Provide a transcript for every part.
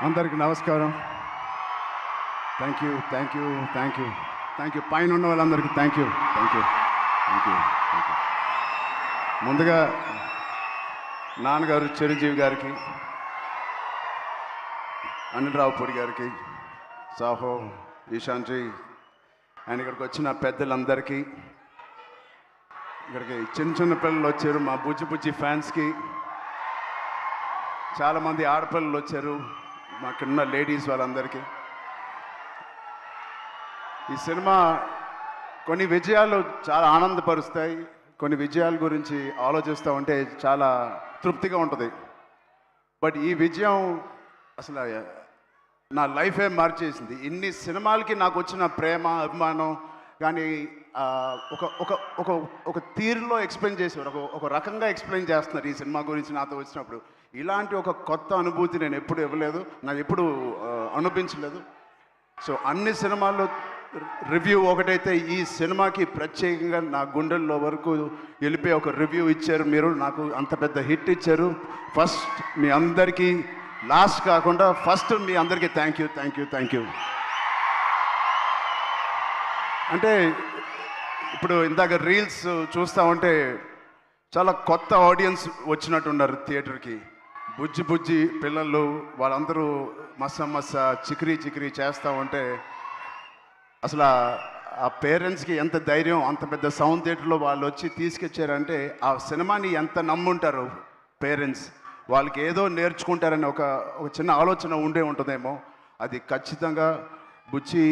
అందరికీ నమస్కారం. Thank you thank you thank you thank you పైన ఉన్న వాళ్ళందరికీ thank you thank you thank you thank you. ముందుగా నాన్నగారు చిరంజీవి గారికి, అనిల్ రావుపూడి గారికి, సాహో, ఈశాన్జీ అండ్ ఇక్కడికి వచ్చిన పెద్దలందరికీ, ఇక్కడికి చిన్న చిన్న పిల్లలు వచ్చారు, మా బుజ్జి బుజ్జి ఫ్యాన్స్కి, చాలామంది ఆడపిల్లలు వచ్చారు, మాకున్న లేడీస్ వాళ్ళందరికీ. ఈ సినిమా కొన్ని విజయాలు చాలా ఆనందపరుస్తాయి, కొన్ని విజయాల గురించి ఆలోచిస్తూ ఉంటే చాలా తృప్తిగా ఉంటుంది. బట్ ఈ విజయం అసలు నా లైఫే మార్చేసింది. ఇన్ని సినిమాలకి నాకు వచ్చిన ప్రేమ, అభిమానం కానీ ఒక ఒక ఒక ఒక తీరులో ఎక్స్ప్లెయిన్ చేసేవారు, ఒక రకంగా ఎక్స్ప్లెయిన్ చేస్తున్నారు ఈ సినిమా గురించి నాతో వచ్చినప్పుడు. ఇలాంటి ఒక కొత్త అనుభూతి నేను ఎప్పుడు ఇవ్వలేదు, నాకు ఎప్పుడు అనిపించలేదు. సో అన్ని సినిమాల్లో రివ్యూ ఒకటైతే ఈ సినిమాకి ప్రత్యేకంగా నా గుండెల్లో వరకు వెళ్ళిపోయి ఒక రివ్యూ ఇచ్చారు మీరు, నాకు అంత పెద్ద హిట్ ఇచ్చారు. ఫస్ట్ మీ అందరికీ, లాస్ట్ కాకుండా ఫస్ట్ మీ అందరికీ thank you thank you thank you. అంటే ఇప్పుడు ఇందాక రీల్స్ చూస్తూ ఉంటే చాలా కొత్త ఆడియన్స్ వచ్చినట్టున్నారు థియేటర్కి. బుజ్జి బుజ్జి పిల్లలు వాళ్ళందరూ మస్స చికిరీ చికిరీ చేస్తూ ఉంటే అసలు ఆ పేరెంట్స్కి ఎంత ధైర్యం, అంత పెద్ద సౌండ్ థియేటర్లో వాళ్ళు వచ్చి తీసుకొచ్చారంటే ఆ సినిమాని ఎంత నమ్ముంటారు పేరెంట్స్. వాళ్ళకి ఏదో నేర్చుకుంటారని ఒక చిన్న ఆలోచన ఉండే ఉంటుందేమో. అది ఖచ్చితంగా బుజ్జి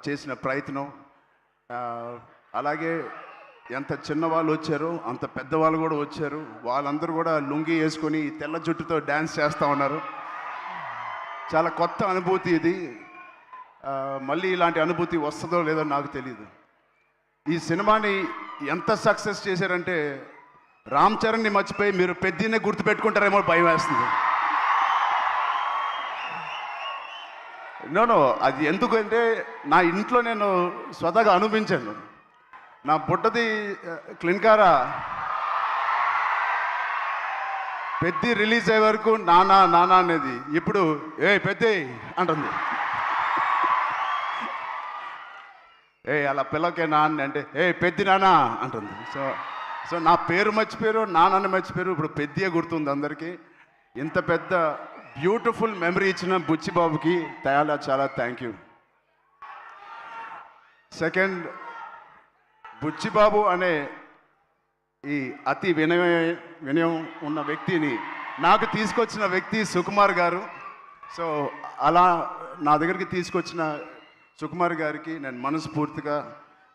చేసిన ప్రయత్నం. అలాగే ఎంత చిన్నవాళ్ళు వచ్చారో అంత పెద్దవాళ్ళు కూడా వచ్చారు. వాళ్ళందరూ కూడా లుంగి వేసుకొని తెల్ల జుట్టుతో డ్యాన్స్ చేస్తూ ఉన్నారు. చాలా కొత్త అనుభూతి ఇది. మళ్ళీ ఇలాంటి అనుభూతి వస్తుందో లేదో నాకు తెలియదు. ఈ సినిమాని ఎంత సక్సెస్ చేశారంటే రామ్ చరణ్ని మర్చిపోయి మీరు పెద్దనే గుర్తుపెట్టుకుంటారేమో భయం వేస్తుంది. నో అది ఎందుకంటే నా ఇంట్లో నేను స్వతహాగా అనుభవించాను. నా బుడ్డది క్లిన్కారా పెద్ద రిలీజ్ అయ్యే వరకు నానా నానా అనేది ఇప్పుడు పెద్ద అంటుంది. అలా పిల్లకే నాన్న అంటే పెద్ద నానా అంటుంది. సో నా పేరు మర్చిపోయారు, నాన్నని మర్చిపోయారు, ఇప్పుడు పెద్దగా గుర్తుంది అందరికీ. ఇంత పెద్ద బ్యూటిఫుల్ మెమరీ ఇచ్చిన బుచ్చిబాబుకి చాలా థ్యాంక్ యూ. సెకండ్, బుచ్చిబాబు అనే ఈ అతి వినయం ఉన్న వ్యక్తిని నాకు తీసుకొచ్చిన వ్యక్తి సుకుమార్ గారు. సో అలా నా దగ్గరికి తీసుకొచ్చిన సుకుమార్ గారికి నేను మనస్ఫూర్తిగా,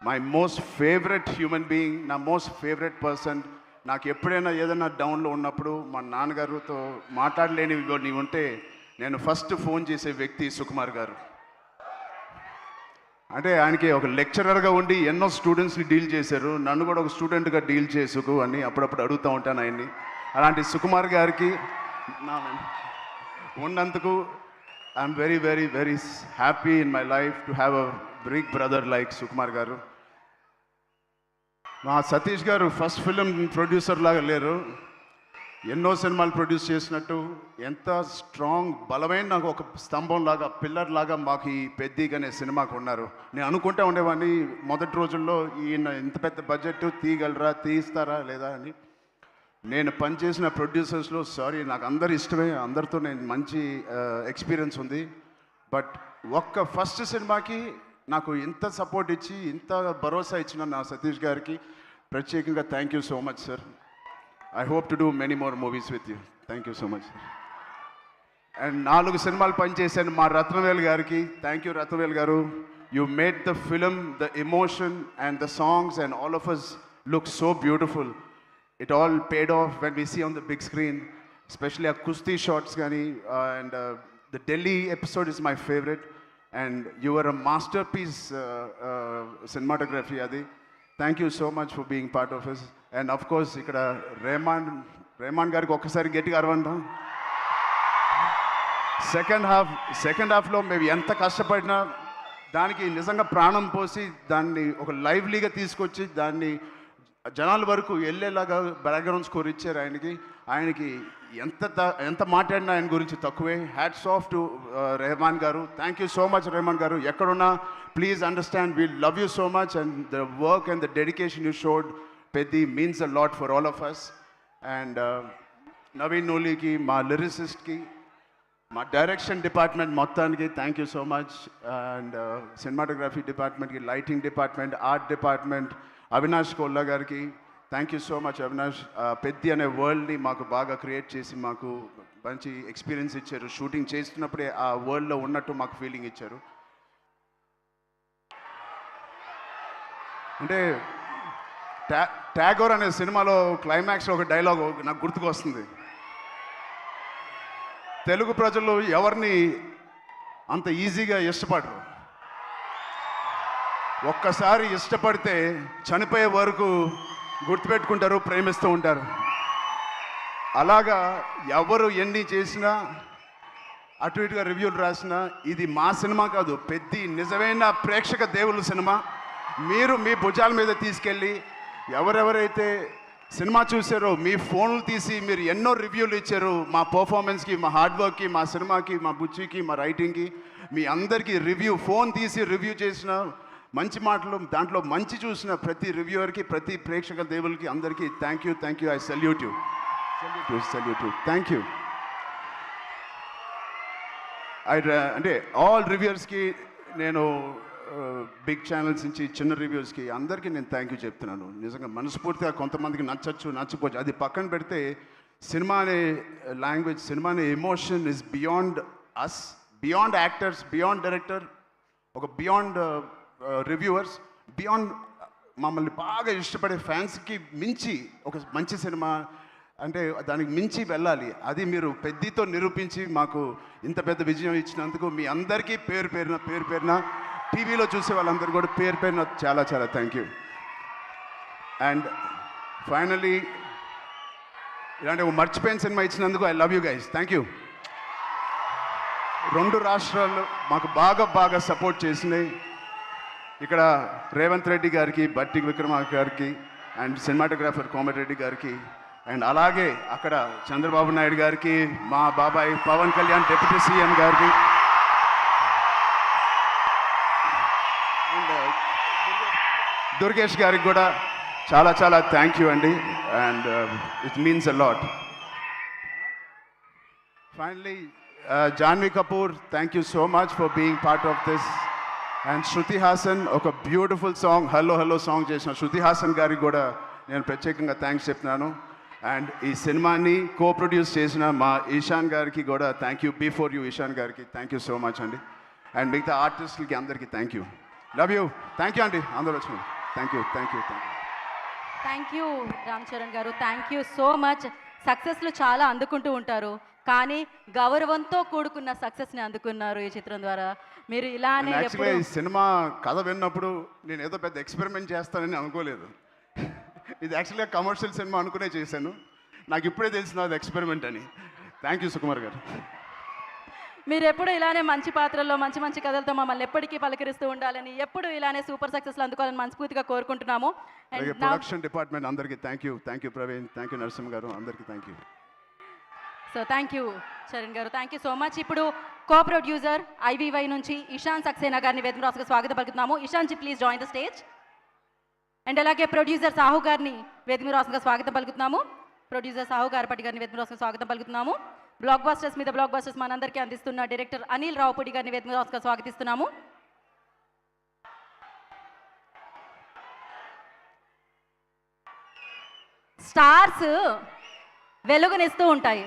my most favourite human being, నా మోస్ట్ ఫేవరెట్ పర్సన్. నాకు ఎప్పుడైనా ఏదైనా డౌన్లో ఉన్నప్పుడు మా నాన్నగారితో మాట్లాడలేనివి నీవు ఉంటే నేను ఫస్ట్ ఫోన్ చేసే వ్యక్తి సుకుమార్ గారు. అంటే ఆయనకి ఒక లెక్చరర్గా ఉండి ఎన్నో స్టూడెంట్స్ని డీల్ చేశారు, నన్ను కూడా ఒక స్టూడెంట్గా డీల్ చేసుకు అని అప్పుడప్పుడు అడుగుతూ ఉంటాను ఆయన్ని. అలాంటి సుకుమార్ గారికి ఉన్నందుకు I'm very very very happy in my life to have a big brother like Sukumar గారు. మా సతీష్ గారు ఫస్ట్ ఫిలిం ప్రొడ్యూసర్ లాగా లేరు, ఎన్నో సినిమాలు ప్రొడ్యూస్ చేసినట్టు ఎంత స్ట్రాంగ్ బలమైన నాకు ఒక స్తంభం లాగా, పిల్లర్ లాగా మాకు ఈ పెద్దగానే సినిమాకు ఉన్నారు. నేను అనుకుంటా ఉండేవాడిని మొదటి రోజుల్లో ఈయన ఇంత పెద్ద బడ్జెట్ తీయగలరా, తీస్తారా లేదా అని. నేను పనిచేసిన ప్రొడ్యూసర్స్లో నాకు అందరు ఇష్టమే, అందరితో నేను మంచి ఎక్స్పీరియన్స్ ఉంది. బట్ ఒక్క ఫస్ట్ సినిమాకి నాకు ఇంత సపోర్ట్ ఇచ్చి ఇంత భరోసా ఇచ్చిన నా సతీష్ గారికి ప్రత్యేకంగా thank you so much sir. I hope to do many more movies with you. Thank you so much sir. And 4 సినిమాలు పనిచేశాను మా రత్నవేల్ గారికి. థ్యాంక్ యూ రత్నవేల్ గారు. You made the film, the emotion and the songs and all of us look so beautiful. It all paid off when we see on the big screen, especially our Kusti shots gani, and the Delhi episode is my favorite, and you were a masterpiece cinematography adi. Thank you so much for being part of us. And of course ikkada Rehman gariki okkasari gettiga arvanda. second half lo మేము ఎంత కష్టపడినా దానికి నిజంగా ప్రాణం పోసి దాన్ని ఒక లైవ్లీగా తీసుకొచ్చి దాన్ని జనాల వరకు వెళ్ళేలాగా బ్యాక్గ్రౌండ్ స్కోర్ ఇచ్చారు ఆయనకి. ఆయనకి ఎంత మాట్లాడినా ఆయన గురించి తక్కువే. Hats off to Rahman garu. Thank you so much Rahman garu. ఎక్కడున్నా please understand we love you so much and the work and the dedication you showed Peddi means a lot for all of us. And Naveen నూలికి, మా లిరిసిస్ట్కి, మా డైరెక్షన్ డిపార్ట్మెంట్ మొత్తానికి thank you so much. And cinematography డిపార్ట్మెంట్కి, lighting department, art department, Avinash Kolla గారికి thank you so much. Avinash Peddi అనే వరల్డ్ని మాకు బాగా క్రియేట్ చేసి మాకు మంచి ఎక్స్పీరియన్స్ ఇచ్చారు. షూటింగ్ చేస్తున్నప్పుడే ఆ వరల్డ్లో ఉన్నట్టు మాకు ఫీలింగ్ ఇచ్చారు. అంటే ట్యాగోర్ అనే సినిమాలో క్లైమాక్స్లో ఒక డైలాగ్ నాకు గుర్తుకొస్తుంది. తెలుగు ప్రజలు ఎవరిని అంత ఈజీగా ఇష్టపడరు. ఒక్కసారి ఇష్టపడితే చనిపోయే వరకు గుర్తుపెట్టుకుంటారు, ప్రేమిస్తూ ఉంటారు. అలాగా ఎవరు ఎన్ని చేసినా, అటు ఇటుగా రివ్యూలు రాసినా, ఇది మా సినిమా కాదు, పెద్ది నిజమైన ప్రేక్షక దేవుళ్ళ సినిమా. మీరు మీ భుజాల మీద తీసుకెళ్ళి ఎవరెవరైతే సినిమా చూసారో మీ ఫోన్లు తీసి మీరు ఎన్నో రివ్యూలు ఇచ్చారు మా పర్ఫార్మెన్స్కి, మా హార్డ్ వర్క్కి, మా సినిమాకి, మా బుచ్చికి, మా రైటింగ్కి. మీ అందరికీ ఫోన్ తీసి రివ్యూ చేసిన మంచి మాటలు, దాంట్లో మంచి చూసిన ప్రతి రివ్యూవర్కి, ప్రతి ప్రేక్షక దేవులకి అందరికీ thank you. I salute you. Thank you. అంటే ఆల్ రివ్యూవర్స్కి నేను బిగ్ ఛానల్స్ నుంచి చిన్న రివ్యూస్కి అందరికీ నేను థ్యాంక్ యూ చెప్తున్నాను. నిజంగా మనస్ఫూర్తిగా. కొంతమందికి నచ్చచ్చు, నచ్చపోవచ్చు, అది పక్కన పెడితే సినిమా అనే లాంగ్వేజ్, సినిమా అనే emotion is beyond us, beyond actors, beyond director, ఒక బియాండ్ రివ్యూవర్స్, బియాండ్ మమ్మల్ని బాగా ఇష్టపడే ఫ్యాన్స్కి మించి ఒక మంచి సినిమా అంటే దానికి మించి వెళ్ళాలి. అది మీరు పెద్దితో నిరూపించి మాకు ఇంత పెద్ద విజయం ఇచ్చినందుకు మీ అందరికీ పేరు పేరున టీవీలో చూసే వాళ్ళందరూ కూడా పేరున చాలా థ్యాంక్ యూ. అండ్ ఫైనలీ ఇలాంటి ఒక మర్చిపోయిన సినిమా ఇచ్చినందుకు I love you guys. Thank you. 2 రాష్ట్రాలు మాకు బాగా సపోర్ట్ చేసినాయి. ఇక్కడ రేవంత్ రెడ్డి గారికి, బట్టి విక్రమార్క గారికి, అండ్ సినిమాటోగ్రాఫర్ కోమటిరెడ్డి గారికి, అండ్ అలాగే అక్కడ చంద్రబాబు నాయుడు గారికి, మా బాబాయ్ పవన్ కళ్యాణ్ డిప్యూటీ సీఎం గారికి, అండ్ దుర్గేష్ గారికి కూడా చాలా థ్యాంక్ యూ అండి. And it means a lot. Finally Janhvi Kapoor, thank you so much for being part of this. And Shruti Haasan ఒక బ్యూటిఫుల్ సాంగ్ హలో సాంగ్ చేసిన శృతి హాసన్ గారికి కూడా నేను ప్రత్యేకంగా థ్యాంక్స్ చెప్తున్నాను. అండ్ ఈ సినిమాని ప్రొడ్యూస్ చేసిన మా ఈశాన్ గారికి కూడా thank you. Before you Ishaan గారికి థ్యాంక్ యూ సో మచ్ అండి. అండ్ మిగతా ఆర్టిస్టులకి అందరికీ thank you. Love you. Thank you అండి అందరూ వచ్చిన. Thank you Ram Charan garu. Thank you so much. సక్సెస్లు చాలా అందుకుంటూ ఉంటారు, కానీ గౌరవంతో కూడుకున్న సక్సెస్ని అందుకున్నారు ఈ చిత్రం ద్వారా. మీరు ఇలానే ఈ సినిమా కథ విన్నప్పుడు నేను ఏదో పెద్ద ఎక్స్పెరిమెంట్ చేస్తానని అనుకోలేదు. ఇది యాక్చువల్గా కమర్షియల్ సినిమా అనుకునే చేశాను. నాకు ఇప్పుడే తెలిసిన అది ఎక్స్పెరిమెంట్ అని. థ్యాంక్ యూ సుకుమార్ గారు. మీరు ఎప్పుడు ఇలానే మంచి పాత్రల్లో మంచి కథలతో మమ్మల్ని ఎప్పటికీ పలకరిస్తూ ఉండాలని, ఎప్పుడు ఇలానే సూపర్ సక్సెస్లు అందుకోవాలని మనస్ఫూర్తిగా కోరుకుంటున్నాము. ప్రొడక్షన్ డిపార్ట్మెంట్ అందరికీ thank you Praveen, thank you Narasimha గారు, అందరికీ thank you. So thank you Charan garu, thank you so much. ఇప్పుడు కో ప్రొడ్యూసర్ IVY నుంచి ఇషాన్ సక్సేనా గారిని వేదిక రాసుగా స్వాగతం పలుకుతున్నాము. Ishaan ji please join the stage. And అలాగే ప్రొడ్యూసర్ సాహు గారిని వేదిక రాసుగా స్వాగతం పలుకుతున్నాము. ప్రొడ్యూసర్ సాహు గారిపటి గారిని వేదిక రాసుగా స్వాగతం పలుకుతున్నాము. బ్లాక్ బస్టర్స్ మీద బ్లాక్ బస్టర్స్ మనందరికీ అందిస్తున్న డైరెక్టర్ అనిల్ రావుపూడి గారిని వేదిక రాసుగా స్వాగతిస్తున్నాము. స్టార్స్ వెలుగునిస్తూ ఉంటాయి,